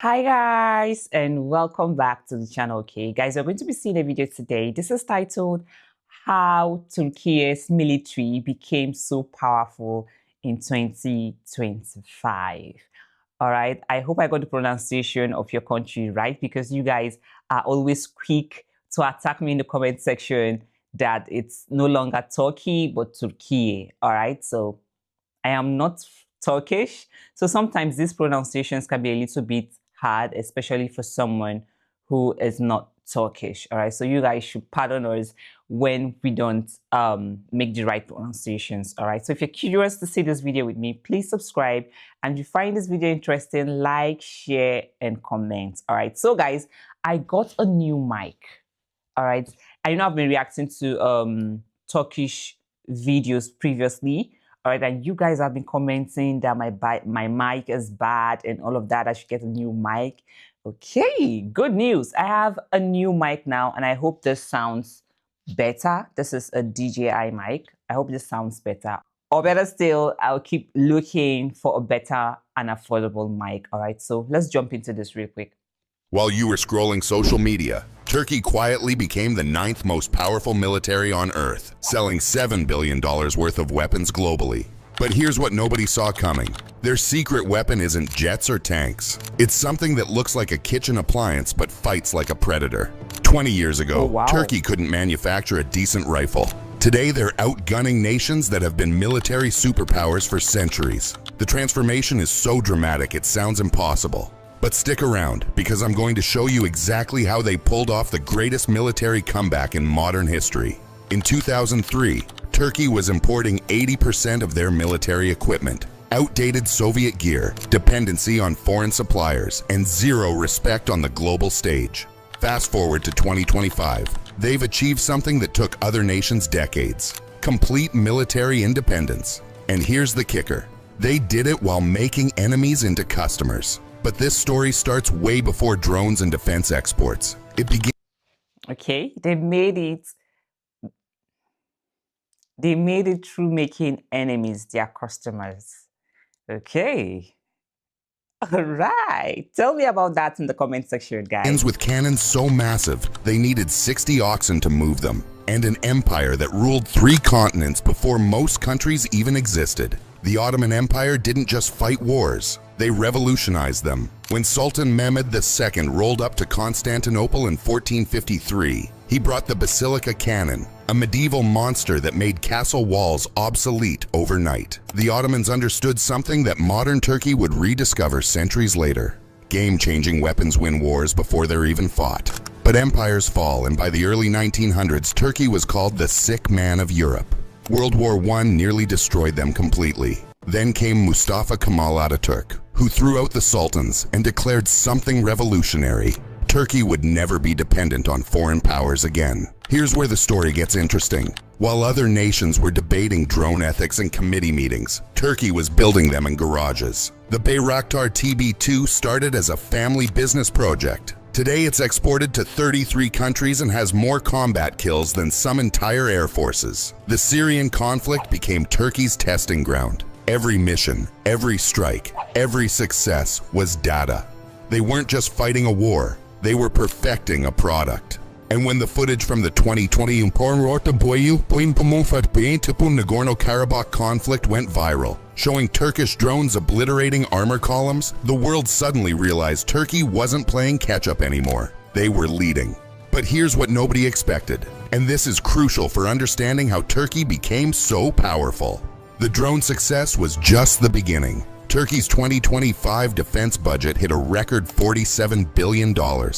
Hi guys, and welcome back to the channel. Okay guys, we're going to be seeing a video today. This is titled How Turkey's Military Became So Powerful in 2025. All right, I hope I got the pronunciation of your country right, because you guys are always quick to attack me in the comment section that it's no longer Turkey but Türkiye. All right, so I am not Turkish, so sometimes these pronunciations can be a little bit hard, especially for someone who is not Turkish. All right, so you guys should pardon us when we don't make the right pronunciations. All right, so if you're curious to see this video with me, please subscribe, and if you find this video interesting, like, share, and comment. All right, so guys, I got a new mic. All right, I know I've been reacting to Turkish videos previously. All right, and you guys have been commenting that my mic is bad and all of that. I should get a new mic. Okay, good news. I have a new mic now, and I hope this sounds better. This is a DJI mic. I hope this sounds better. Or better still, I'll keep looking for a better and affordable mic. All right, so let's jump into this real quick. While you were scrolling social media, Turkey quietly became the 9th most powerful military on Earth, selling $7 billion worth of weapons globally. But here's what nobody saw coming. Their secret weapon isn't jets or tanks. It's something that looks like a kitchen appliance but fights like a predator. 20 years ago, Turkey couldn't manufacture a decent rifle. Today, they're outgunning nations that have been military superpowers for centuries. The transformation is so dramatic it sounds impossible. But stick around, because I'm going to show you exactly how they pulled off the greatest military comeback in modern history. In 2003, Turkey was importing 80% of their military equipment, outdated Soviet gear, dependency on foreign suppliers, and zero respect on the global stage. Fast forward to 2025, they've achieved something that took other nations decades: complete military independence. And here's the kicker: they did it while making enemies into customers. But this story starts way before drones and defense exports. It began. Okay, they made it through making enemies their customers. Okay. All right. Tell me about that in the comment section, guys. Begins with cannons so massive, they needed 60 oxen to move them, and an empire that ruled 3 continents before most countries even existed. The Ottoman Empire didn't just fight wars, they revolutionized them. When Sultan Mehmed II rolled up to Constantinople in 1453, he brought the Basilica Cannon, a medieval monster that made castle walls obsolete overnight. The Ottomans understood something that modern Turkey would rediscover centuries later: game-changing weapons win wars before they're even fought. But empires fall, and by the early 1900s, Turkey was called the sick man of Europe. World War I nearly destroyed them completely. Then came Mustafa Kemal Ataturk, who threw out the sultans and declared something revolutionary: Turkey would never be dependent on foreign powers again. Here's where the story gets interesting. While other nations were debating drone ethics in committee meetings, Turkey was building them in garages. The Bayraktar TB2 started as a family business project. Today it's exported to 33 countries and has more combat kills than some entire air forces. The Syrian conflict became Turkey's testing ground. Every mission, every strike, every success was data. They weren't just fighting a war, they were perfecting a product. And when the footage from the 2020 Nagorno-Karabakh conflict went viral, showing Turkish drones obliterating armor columns, the world suddenly realized Turkey wasn't playing catch-up anymore. They were leading. But here's what nobody expected, and this is crucial for understanding how Turkey became so powerful. The drone success was just the beginning. Turkey's 2025 defense budget hit a record $47 billion,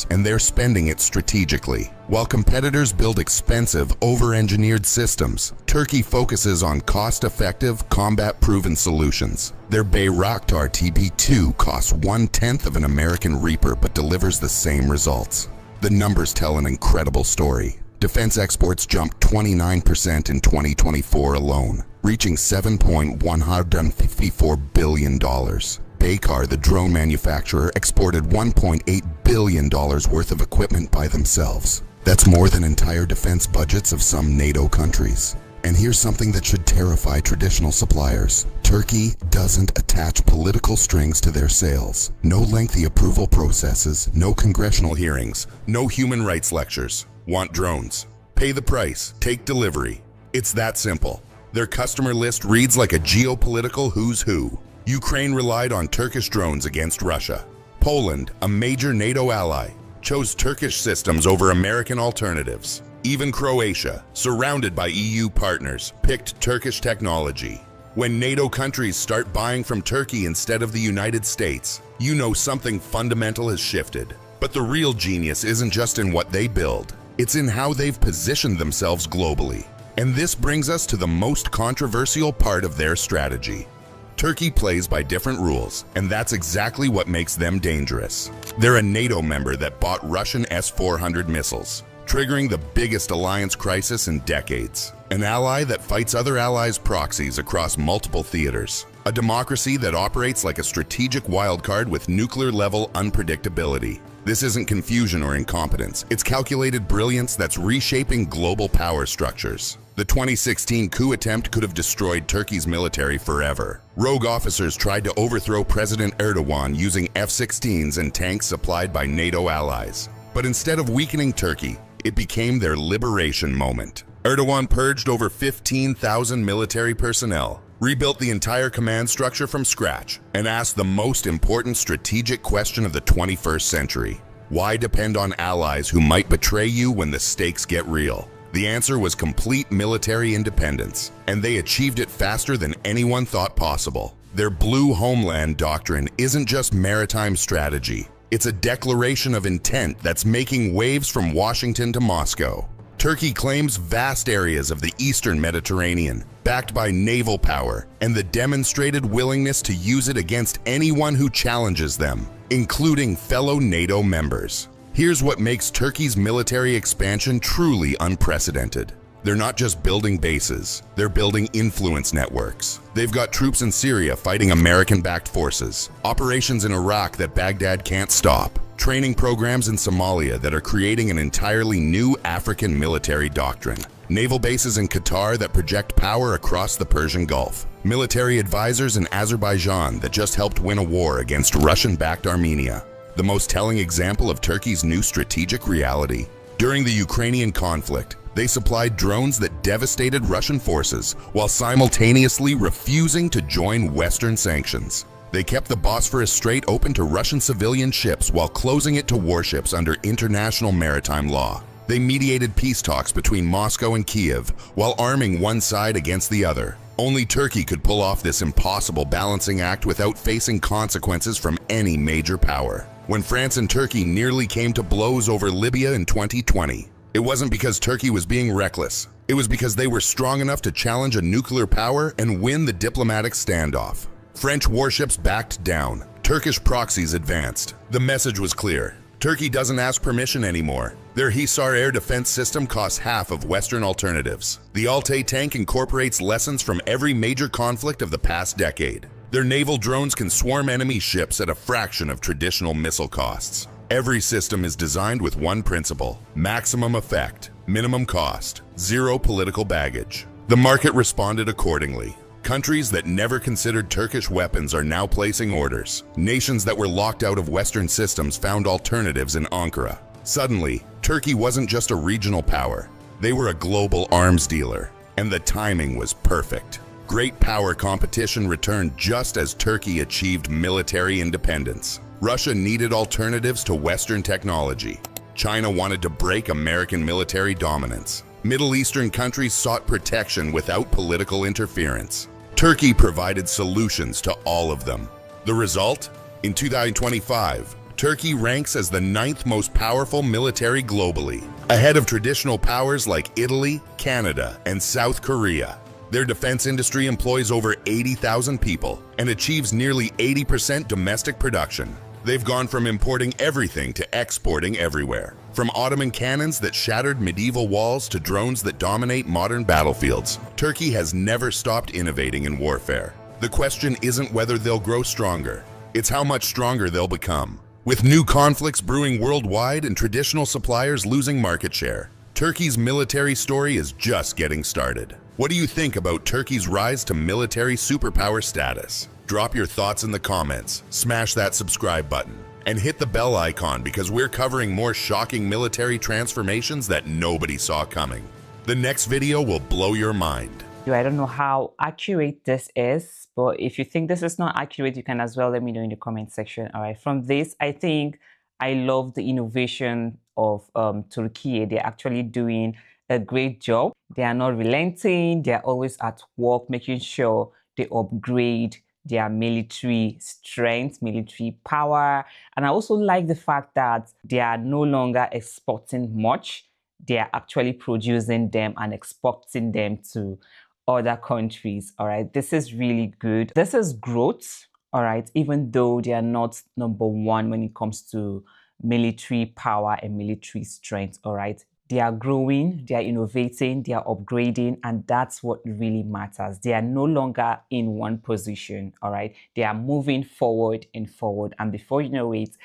and they're spending it strategically. While competitors build expensive, over-engineered systems, Turkey focuses on cost-effective, combat-proven solutions. Their Bayraktar TB2 costs 1/10 of an American Reaper but delivers the same results. The numbers tell an incredible story. Defense exports jumped 29% in 2024 alone, reaching $7.154 billion. Baykar, the drone manufacturer, exported $1.8 billion worth of equipment by themselves. That's more than entire defense budgets of some NATO countries. And here's something that should terrify traditional suppliers. Turkey doesn't attach political strings to their sales. No lengthy approval processes, no congressional hearings, no human rights lectures. Want drones? Pay the price, take delivery. It's that simple. Their customer list reads like a geopolitical who's who. Ukraine relied on Turkish drones against Russia. Poland, a major NATO ally, chose Turkish systems over American alternatives. Even Croatia, surrounded by EU partners, picked Turkish technology. When NATO countries start buying from Turkey instead of the United States, you know something fundamental has shifted. But the real genius isn't just in what they build, it's in how they've positioned themselves globally. And this brings us to the most controversial part of their strategy. Turkey plays by different rules, and that's exactly what makes them dangerous. They're a NATO member that bought Russian S-400 missiles, triggering the biggest alliance crisis in decades. An ally that fights other allies' proxies across multiple theaters. A democracy that operates like a strategic wildcard with nuclear-level unpredictability. This isn't confusion or incompetence. It's calculated brilliance that's reshaping global power structures. The 2016 coup attempt could have destroyed Turkey's military forever. Rogue officers tried to overthrow President Erdogan using F-16s and tanks supplied by NATO allies. But instead of weakening Turkey, it became their liberation moment. Erdogan purged over 15,000 military personnel, rebuilt the entire command structure from scratch, and asked the most important strategic question of the 21st century. Why depend on allies who might betray you when the stakes get real? The answer was complete military independence, and they achieved it faster than anyone thought possible. Their blue homeland doctrine isn't just maritime strategy. It's a declaration of intent that's making waves from Washington to Moscow. Turkey claims vast areas of the eastern Mediterranean, backed by naval power and the demonstrated willingness to use it against anyone who challenges them, including fellow NATO members. Here's what makes Turkey's military expansion truly unprecedented. They're not just building bases, they're building influence networks. They've got troops in Syria fighting American-backed forces, operations in Iraq that Baghdad can't stop, training programs in Somalia that are creating an entirely new African military doctrine, naval bases in Qatar that project power across the Persian Gulf, military advisors in Azerbaijan that just helped win a war against Russian-backed Armenia. The most telling example of Turkey's new strategic reality. During the Ukrainian conflict, they supplied drones that devastated Russian forces while simultaneously refusing to join Western sanctions. They kept the Bosphorus Strait open to Russian civilian ships while closing it to warships under international maritime law. They mediated peace talks between Moscow and Kiev while arming one side against the other. Only Turkey could pull off this impossible balancing act without facing consequences from any major power. When France and Turkey nearly came to blows over Libya in 2020, it wasn't because Turkey was being reckless. It was because they were strong enough to challenge a nuclear power and win the diplomatic standoff. French warships backed down. Turkish proxies advanced. The message was clear. Turkey doesn't ask permission anymore. Their Hisar air defense system costs half of Western alternatives. The Altay tank incorporates lessons from every major conflict of the past decade. Their naval drones can swarm enemy ships at a fraction of traditional missile costs. Every system is designed with one principle: maximum effect, minimum cost, zero political baggage. The market responded accordingly. Countries that never considered Turkish weapons are now placing orders. Nations that were locked out of Western systems found alternatives in Ankara. Suddenly, Turkey wasn't just a regional power. They were a global arms dealer, and the timing was perfect. Great power competition returned just as Turkey achieved military independence. Russia needed alternatives to Western technology. China wanted to break American military dominance. Middle Eastern countries sought protection without political interference. Turkey provided solutions to all of them. The result? In 2025, Turkey ranks as the 9th most powerful military globally, ahead of traditional powers like Italy, Canada, and South Korea. Their defense industry employs over 80,000 people and achieves nearly 80% domestic production. They've gone from importing everything to exporting everywhere. From Ottoman cannons that shattered medieval walls to drones that dominate modern battlefields, Turkey has never stopped innovating in warfare. The question isn't whether they'll grow stronger, it's how much stronger they'll become. With new conflicts brewing worldwide and traditional suppliers losing market share, Turkey's military story is just getting started. What do you think about Turkey's rise to military superpower status? Drop your thoughts in the comments, smash that subscribe button, and hit the bell icon because we're covering more shocking military transformations that nobody saw coming. The next video will blow your mind. I don't know how accurate this is, but if you think this is not accurate, you can as well let me know in the comment section. All right, from this, I think I love the innovation of Turkey. They're actually doing a great job. They are not relenting. They're always at work, making sure they upgrade their military strength, military power. And I also like the fact that they are no longer exporting much. They are actually producing them and exporting them to other countries. All right, this is really good. This is growth. All right, even though they are not number one when it comes to military power and military strength. All right, they are growing, they are innovating, they are upgrading, and that's what really matters. They are no longer in one position. All right, they are moving forward and forward, and before you know it,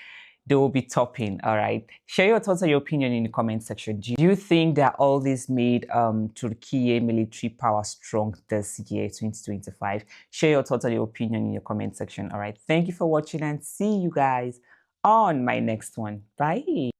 they will be topping. All right, share your thoughts and your opinion in the comment section. Do you think that all this made Turkey military power strong this year, 2025? Share your thoughts and your opinion in your comment section. All right, thank you for watching and see you guys on my next one. Bye.